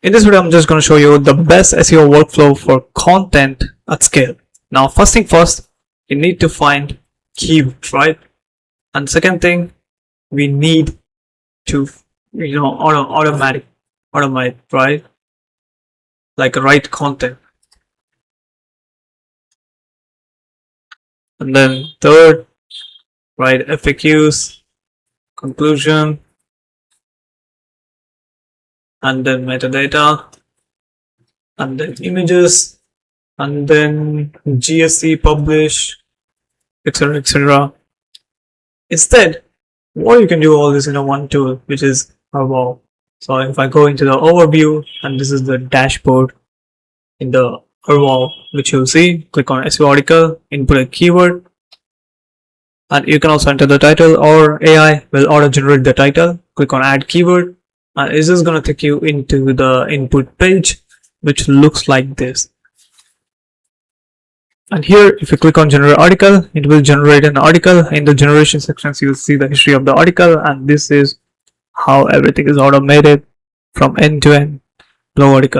In this video, I'm just going to show you the best SEO workflow for content at scale. Now, first thing first, you need to find keywords, right? And second thing, we need to, automate, right? Like write content. And then third, write FAQs, conclusion, and then metadata, and then images, and then GSC publish, etc, etc. Instead, what you can do all this in a one tool, which is Herbal. So if I go into the overview, and this is the dashboard in the Herbal, which you'll see, click on SEO article, input a keyword, and you can also enter the title, or AI will auto generate the title. Click on add keyword, and it's just going to take you into the input page, which looks like this. And here, if you click on generate article, it will generate an article. In the generation sections, you'll see the history of the article, and this is how everything is automated from end to end. Blow article.